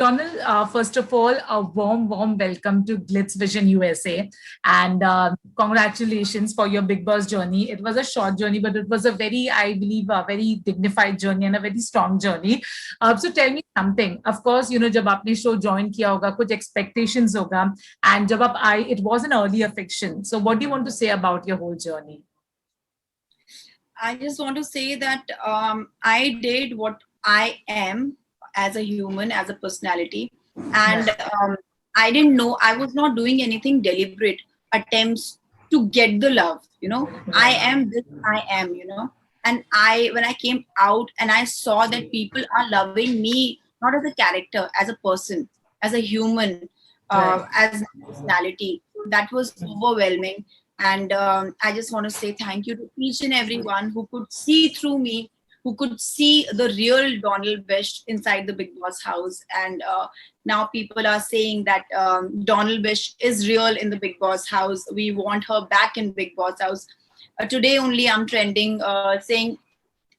Donald, first of all, a warm welcome to Glitz Vision USA. And congratulations for your Big Boss journey. It was a short journey, but it was a very, I believe, a very dignified journey and a very strong journey. So tell me something. Of course, जब आपने show join किया होगा, कुछ expectations होगा. And जब आप आए, it was an earlier fiction. So what do you want to say about your whole journey? I just want to say that I did what I am as a human, as a personality. And I didn't know, I was not doing anything deliberate attempts to get the love, I am this, I am, and when I came out and I saw that people are loving me, not as a character, as a person, as a human, as a personality, that was overwhelming. And I just want to say thank you to each and everyone who could see through me, who could see the real Donald Bish inside the Big Boss house. And now people are saying that Donald Bish is real in the Big Boss house. We want her back in Big Boss house. Today only I'm trending saying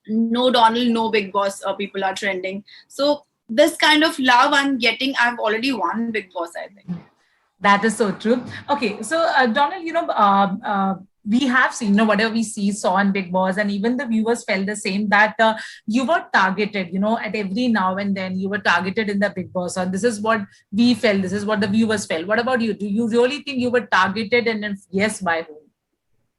no Donald, no Big Boss. People are trending. So this kind of love I'm getting, I've already won Big Boss, I think. That is so true. Okay, so Donald, we have seen, whatever we saw on Big Boss, and even the viewers felt the same, that you were targeted, at every now and then you were targeted in the Big Boss. And this is what we felt, this is what the viewers felt. What about you? Do you really think you were targeted, and if yes, by whom?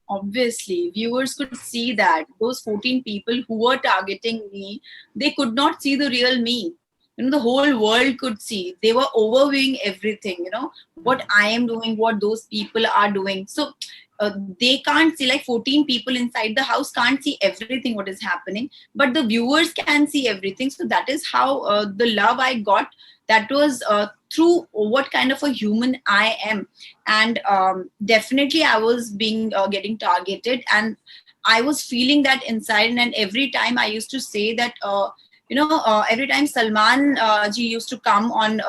Obviously, viewers could see that those 14 people who were targeting me, they could not see the real me. The whole world could see. They were overviewing everything, what I am doing, what those people are doing. So they can't see, like 14 people inside the house can't see everything what is happening, but the viewers can see everything. So that is how the love I got, that was through what kind of a human I am. And definitely I was getting targeted, and I was feeling that inside. And every time I used to say that every time Salman ji used to come on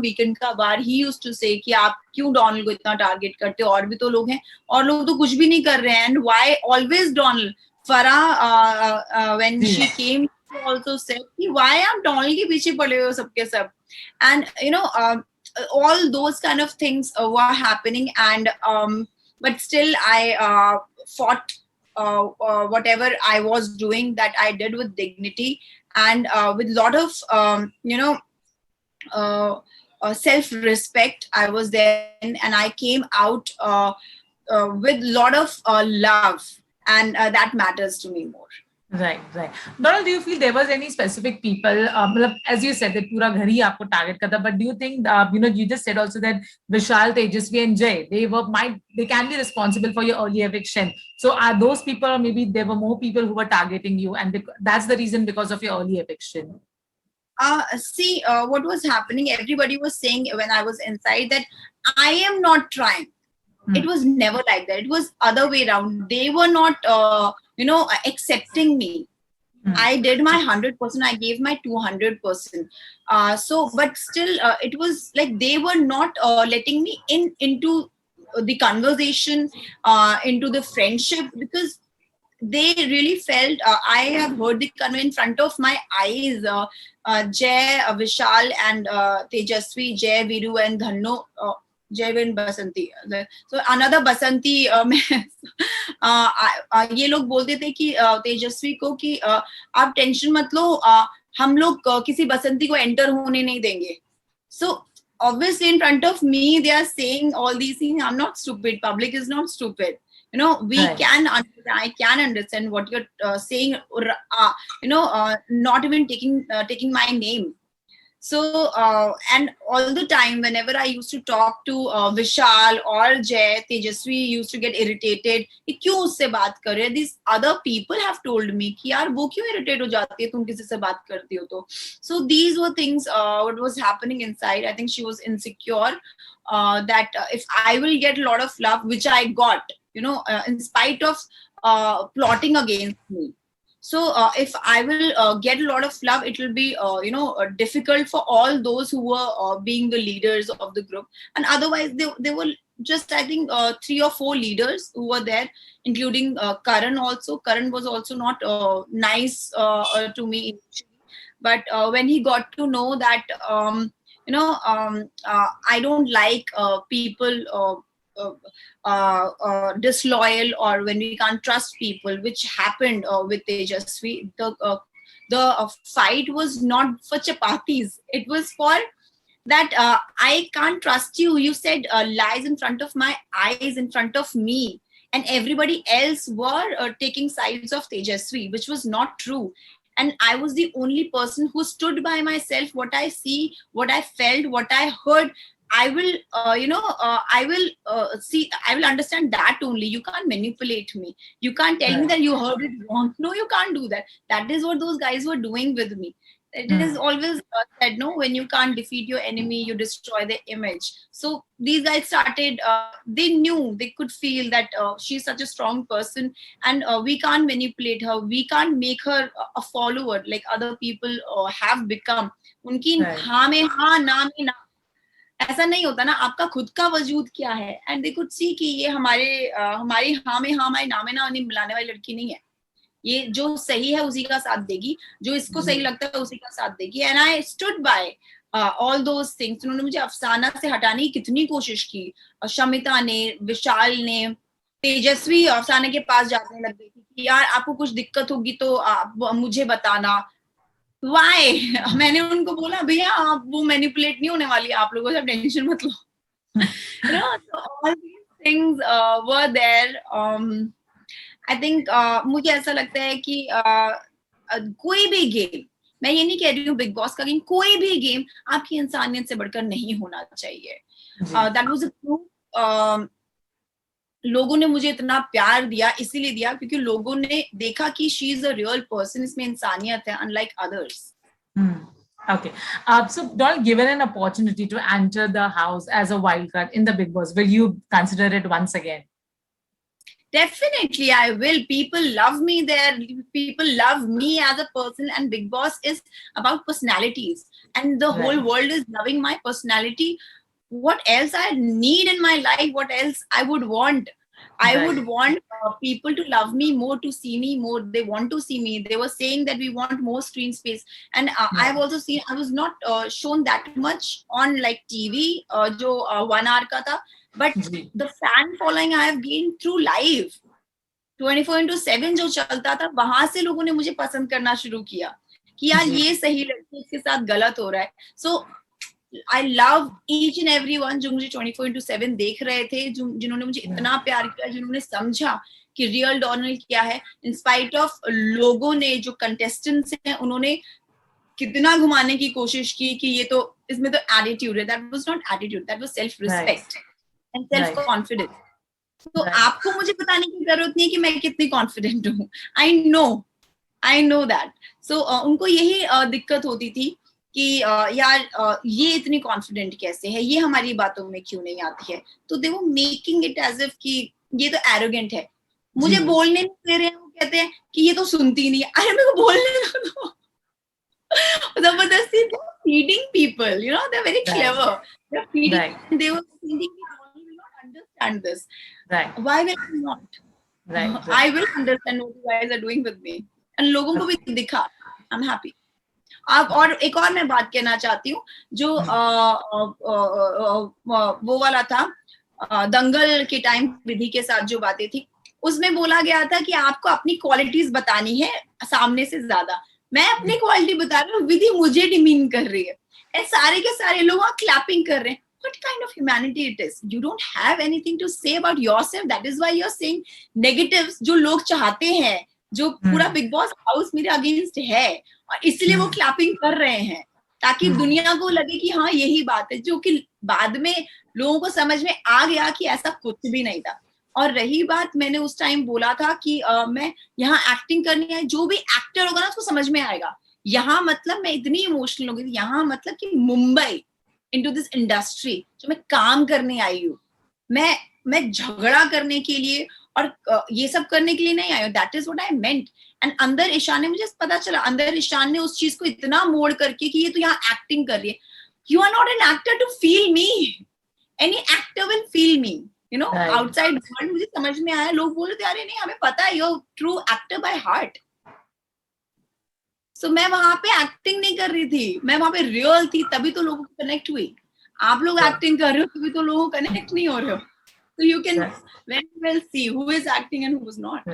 Weekend Ka Bar, he used to say कि आप क्यों Donald को इतना target करते हो, और भी तो लोग हैं, और लोग तो कुछ भी नहीं कर रहे हैं, and why always Donald? Farah when she came, she also said कि why आप Donald के पीछे पड़े हो सबके सब, and all those kind of things were happening. And but still I fought whatever I was doing, that I did with dignity and with a lot of self-respect. I was there, and I came out with a lot of love, and that matters to me more. Right. Donald, do you feel there was any specific people, as you said, that pura ghar hi aapko target karta, but do you think, you just said also that Vishal, Tejasvi and Jay, they can be responsible for your early eviction. So are those people, or maybe there were more people who were targeting you, and that's the reason because of your early eviction? See, what was happening, everybody was saying when I was inside that I am not trying. It was never like that. It was other way around. They were not, accepting me. I did my 100%. I gave my 200%. But still, it was like they were not letting me into the conversation, into the friendship, because they really felt I have heard the conversation in front of my eyes. Jay, Vishal, and Tejasvi, Jay, Viru, and Dhanno. जयवेन Basanti, so another बसंती में ये लोग बोलते थे कि तेजस्वी को कि आप tension मत लो, हम लोग किसी बसंती को एंटर होने नहीं देंगे. So obviously in front of me they are saying all these things. I'm not stupid. Public is not stupid. We can understand. I can understand what you're saying. Not even taking my name. So, and all the time, whenever I used to talk to Vishal or Jay, Tejasvi used to get irritated. कि क्यों उससे बात कर रहे? These other people have told me कि यार वो क्यों irritate हो जाती है तुम किसी से बात करती हो तो. So these were things what was happening inside. I think she was insecure that if I will get a lot of love, which I got, in spite of plotting against me. So if I will get a lot of love, it will be, difficult for all those who were being the leaders of the group. And otherwise, they were just, I think, 3 or 4 leaders who were there, including Karan also. Karan was also not nice to me initially. But when he got to know that, I don't like people disloyal, or when we can't trust people, which happened with Tejasvi. The fight was not for chapatis. It was for that I can't trust you. You said lies in front of my eyes, in front of me, and everybody else were taking sides of Tejasvi, which was not true. And I was the only person who stood by myself. What I see, what I felt, what I heard, I will, I will see, I will understand that only. You can't manipulate me. You can't tell me that you heard it wrong. No, you can't do that. That is what those guys were doing with me. It is always said, no, when you can't defeat your enemy, you destroy their image. So these guys started, they knew, they could feel that she's such a strong person, and we can't manipulate her. We can't make her a follower like other people have become. उनकी हाँ में हाँ, ना में ना, ऐसा नहीं होता ना. आपका खुद का वजूद क्या है? एंड दे कुड सी कि ये हमारी हाँ में हाँ, हमारे ना में ना मिलाने वाली लड़की नहीं है. ये जो सही है उसी का साथ देगी, जो इसको सही लगता है उसी का साथ देगी. And I stood by all those things. उन्होंने मुझे अफसाना से हटाने की कितनी कोशिश की. शमिता ने, विशाल ने, तेजस्वी अफसाना के पास जाने लग गई थी कि यार आपको कुछ दिक्कत होगी तो आप मुझे बताना. वाई? मैंने उनको बोला भैया आप वो मैनिपुलेट नहीं होने वाली, आप लोगों से टेंशन मत लो. So all these things were there. I think मुझे ऐसा लगता है कि कोई भी गेम, मैं ये नहीं कह रही हूँ बिग बॉस का गेम, कोई भी गेम आपकी इंसानियत से बढ़कर नहीं होना चाहिए. That was a proof. लोगों ने मुझे इतना प्यार दिया इसीलिए दिया क्योंकि लोगों ने देखा कि she is a real person, इसमें इंसानियत है, unlike others. Okay. So, Doll, given an opportunity to enter the house as a wild card in the Big Boss, will you consider it once again? Definitely, I will. People love me there. People love me as a person, and Big Boss is about personalities, and the whole world is loving my personality. What else I need in my life? What else I would want? I would want people to love me more, to see me more. They want to see me. They were saying that we want more screen space, and I've also seen. I was not shown that much on like TV, जो 1 hour का था. But the fan following I have gained through live 24/7 जो चलता था, वहां से लोगों ने मुझे पसंद करना शुरू किया कि यार ये सही लड़की, इसके साथ गलत हो रहा है. So I love each and everyone जो मुझे 24/7 देख रहे थे, जिन्होंने मुझे इतना प्यार किया, जिन्होंने समझा कि रियल डोनाल्ड क्या है. इन स्पाइट ऑफ लोगों ने, जो कंटेस्टेंट्स हैं, उन्होंने कितना घुमाने की कोशिश की कि ये तो, इसमें तो एटीट्यूड है. That was not attitude, that was self respect and self confidence. तो आपको मुझे बताने की जरूरत नहीं है कि मैं कितनी कॉन्फिडेंट हूँ. I know that. So उनको यही दिक्कत होती थी कि यार ये इतनी कॉन्फिडेंट कैसे है, ये हमारी बातों में क्यों नहीं आती है. तो दे वो मेकिंग इट एज इफ कि ये तो एरोगेंट है, मुझे बोलने नहीं दे रहे हैं. वो कहते हैं कि ये तो सुनती नहीं है. अरे मेरे को बोलने दो. जबरदस्ती feeding people, you know, they're very clever. They're feeding. They were feeding. Understand this. Why will I not? I will understand what you guys are doing with me. And लोगों को भी दिखा. I'm happy. अब और एक और मैं बात कहना चाहती हूँ, जो वो वाला था दंगल के टाइम विधि के साथ जो बातें थी, उसमें बोला गया था कि आपको अपनी क्वालिटीज बतानी है सामने से ज्यादा. मैं अपनी क्वालिटी बता रही हूँ, विधि मुझे डिमीन कर रही है, और सारे के सारे लोग वहां क्लैपिंग कर रहे हैं. What kind of humanity it is? You don't have anything to say about yourself. That is why you're saying negatives जो लोग चाहते हैं, जो पूरा बिग बॉस हाउस मेरे अगेंस्ट है, और इसलिए वो क्लैपिंग कर रहे हैं ताकि दुनिया को लगे कि हाँ यही बात है, जो कि बाद में लोगों को समझ में आ गया कि ऐसा कुछ भी नहीं था. और रही बात, मैंने उस टाइम बोला था कि मैं यहाँ एक्टिंग करनी है, जो भी एक्टर होगा ना उसको समझ में आएगा. यहाँ मतलब मैं इतनी इमोशनल हो गई, यहाँ मतलब कि मुंबई into this industry जो मैं काम करने आई हूँ, मैं झगड़ा करने के लिए और ये सब करने के लिए नहीं आई हूँ. That is what I meant. And अंदर ईशान ने, मुझे पता चला, अंदर ईशान ने उस चीज को इतना मोड़ करके कि ये तो यहाँ एक्टिंग कर रही है. You are not an actor to feel me. Any actor will feel me, you know. Outside world मुझे समझ में आया. लोग बोल रहे थे अरे नहीं हमें पता है, you are true actor by heart. So मैं वहां पे एक्टिंग नहीं कर रही थी, मैं वहां पे रियल थी, तभी तो लोगों को कनेक्ट हुई. आप लोग एक्टिंग कर रहे हो तभी तो लोगों को कनेक्ट नहीं हो रहे हो. So you can very well see who is acting and who is not.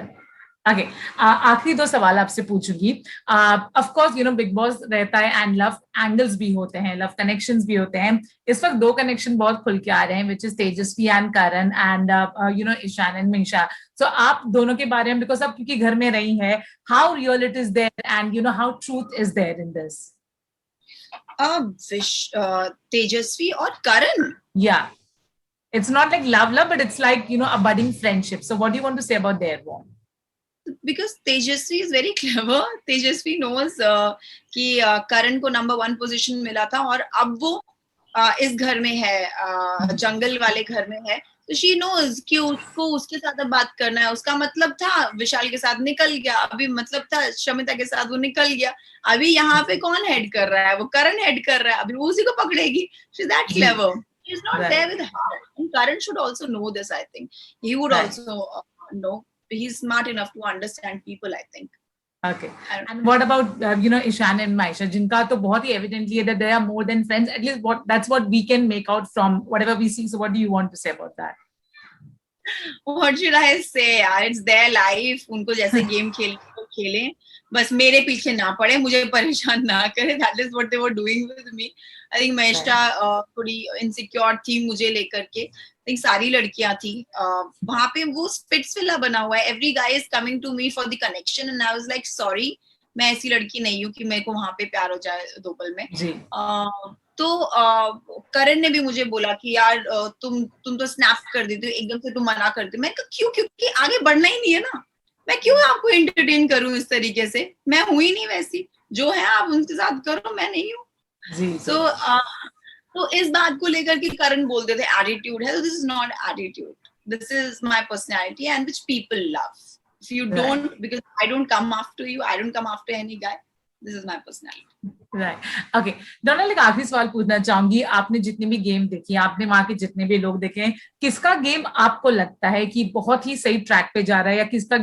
Okay, आखिरी दो सवाल आपसे पूछूंगी. Of course you know big boss रहता है एंड लव एंगल्स भी होते हैं, लव कनेक्शंस भी होते हैं. इस वक्त दो कनेक्शन बहुत खुल के आ रहे हैं, which is Tejasswi and Karan and you know Ishaan and Misha. So आप दोनों के बारे में, बिकॉज आप क्योंकि घर में रही है, how real it is there and you know how truth is there in this? Tejasswi और करण, या it's not like love, but it's like, you know, a budding friendship. So what do you want to say about their bond? Because Tejasvi is very clever. Tejasvi knows कि करण को number 1 position मिला था और अब वो इस घर में है, जंगल वाले घर में है. तो शी नोज कि उसको उसके साथ अब बात करना है. उसका मतलब था विशाल के साथ निकल गया, अभी मतलब था शमिता के साथ वो निकल गया, अभी यहाँ पे कौन हेड कर रहा है? वो करण हेड कर रहा है, अभी वो उसी को पकड़ेगी. She is that clever. He's not there with her. And Karan should also know this, I think. He would also know. He's smart enough to understand people, I think. Okay. And what about, you know, Ishan and Maisha, जिनका तो बहुत ही evidently that they are more than friends. At least that's what we can make out from whatever we see. So what do you want to say about that? What should I say, यार? It's their life. उनको जैसे game खेलें, बस मेरे पीछे ना पड़े, मुझे परेशान ना करे. That is what they were doing with me. I think Maisha थोड़ी insecure थी मुझे लेकर के. I think सारी लड़कियां थी. वहां पे वो स्पिट्सविला बना हुआ है. Every guy is coming to me for the connection and I was like sorry, मैं ऐसी लड़की नहीं हूँ कि मेरे को वहां पे प्यार हो जाए 2 पल में. तो करण ने भी मुझे बोला कि यार तुम तो स्नैप कर देती हो, एकदम से तुम मना करती हो. मैं क्यों? क्योंकि आगे बढ़ना ही नहीं है ना. मैं क्यों आपको एंटरटेन करूं इस तरीके से? मैं हूं ही नहीं वैसी. जो है आप उनके साथ करो, मैं नहीं हूँ. तो इस बात को लेकर के करण बोलते थे एटीट्यूड है. This is not attitude. This is my personality and which people love. If you don't, because I don't come after you, I don't come after any guy. This is my personality. Right. Okay. Donald, एक आखिरी सवाल पूछना चाहूंगी. आपने जितने भी game देखे, आपने वहां के जितने भी लोग देखे, किसका गेम आपको लगता है कि बहुत ही सही ट्रैक पे जा रहा है, या किसका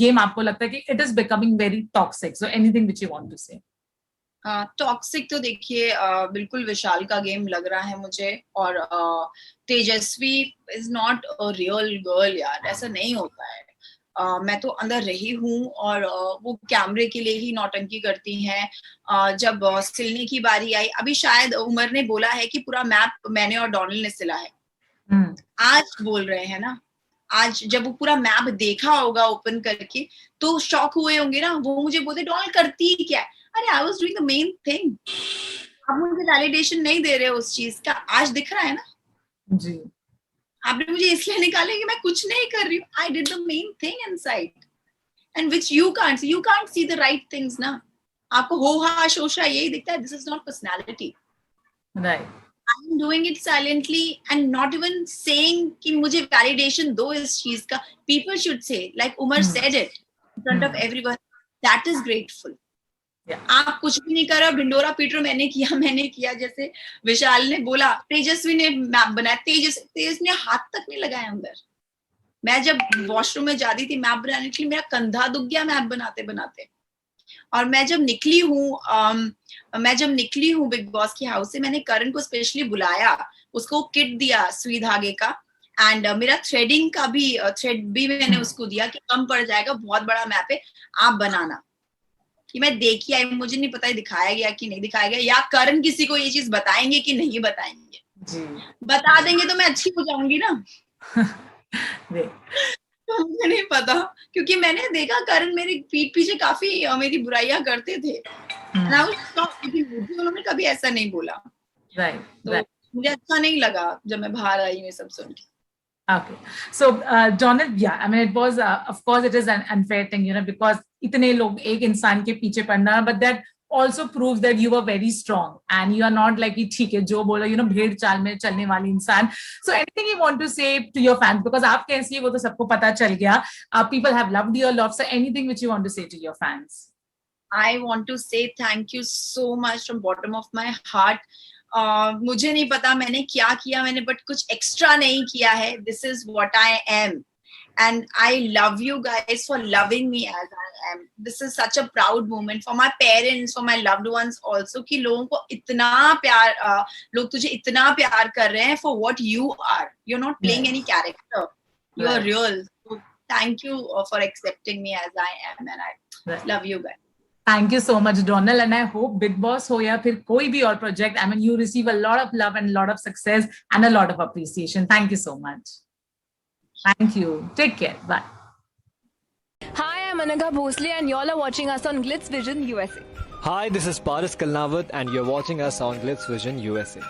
गेम आपको लगता है कि it is becoming very toxic? So anything which you want to say. Toxic तो देखिए बिल्कुल विशाल का गेम लग रहा है मुझे. और Tejasswi is not a real girl यार, ऐसा नहीं होता है. मैं तो अंदर रही हूँ और वो कैमरे के लिए ही नौटंकी करती हैं. जब सिलने की बारी आई, अभी शायद उमर ने बोला है कि पूरा मैप मैंने और डोनाल्ड ने सिला है. आज बोल रहे हैं ना, आज जब वो पूरा मैप देखा होगा ओपन करके तो शॉक हुए होंगे ना. वो मुझे बोलते डोनाल्ड करती क्या? अरे I was doing the main thing. आप मुझे वैलिडेशन नहीं दे रहे हो उस चीज का. आज दिख रहा है ना जी. आपने मुझे इसलिए निकाले कि मैं कुछ नहीं कर रही हूँ. I did the main thing inside and which you can't see. You can't see the right things ना. आपको हो हा शोशा यही दिखता है. This is not personality. Right. I am doing it silently and not even saying कि मुझे वैलिडेशन दो इस चीज का. People should say like Umar said it in front of everyone. That is grateful. आप कुछ भी नहीं कर रहे, ढिंडोरा पीट रहे, मैंने किया. जैसे विशाल ने बोला तेजस्वी ने मैप बनाया. तेज ने हाथ तक नहीं लगाया अंदर. मैं जब वॉशरूम में जाती थी मैप बनाने के लिए, मेरा कंधा दुख गया मैप बनाते बनाते. और मैं जब निकली हूँ बिग बॉस के हाउस से, मैंने करण को स्पेशली बुलाया, उसको किट दिया सुई धागे का. एंड मेरा थ्रेड भी मैंने उसको दिया कि कम पड़ जाएगा, बहुत बड़ा मैप है, आप बनाना. कि मैं देखी आई, मुझे नहीं पता दिखाया गया कि नहीं दिखाया गया, या करण किसी को ये चीज बताएंगे कि नहीं बताएंगे. बता देंगे तो मैं अच्छी हो जाऊंगी ना. तो मुझे नहीं पता, क्योंकि मैंने देखा करण मेरी पीठ पीछे काफी मेरी बुराइयां करते थे. उन्होंने कभी ऐसा नहीं बोला. तो मुझे अच्छा नहीं लगा जब मैं बाहर आई ये सब सुन के. Okay. So, Donald, yeah, I mean, it was, of course, it is an unfair thing, you know, because इतने लोग एक इंसान के पीछे पड़ना, but that also proves that you were very strong and you are not like, ठीक है, जो बोला, you know, भेड़ चाल में चलने वाली इंसान. So, anything you want to say to your fans, because आप कैसी है वो तो सबको पता चल गया. People have loved your love. So, anything which you want to say to your fans? I want to say thank you so much from bottom of my heart. मुझे नहीं पता मैंने क्या किया, मैंने बट कुछ एक्स्ट्रा नहीं किया है. This is what I am And I love you guys for loving me as I am. This is such a proud moment for my parents, for my loved ones also, कि लोगों को इतना प्यार, लोग तुझे इतना प्यार कर रहे हैं for what you are. You're not playing any character. You are real. So thank you for accepting me as I am, and I love you guys. Thank you so much, Donald, and I hope Big Boss हो या फिर कोई भी और project, I mean, you receive a lot of love and a lot of success and a lot of appreciation. Thank you so much. Thank you. Take care. Bye. Hi, I'm Anagha Bhosle and y'all are watching us on Glitz Vision USA. Hi, this is Paris Kalnawat and you're watching us on Glitz Vision USA.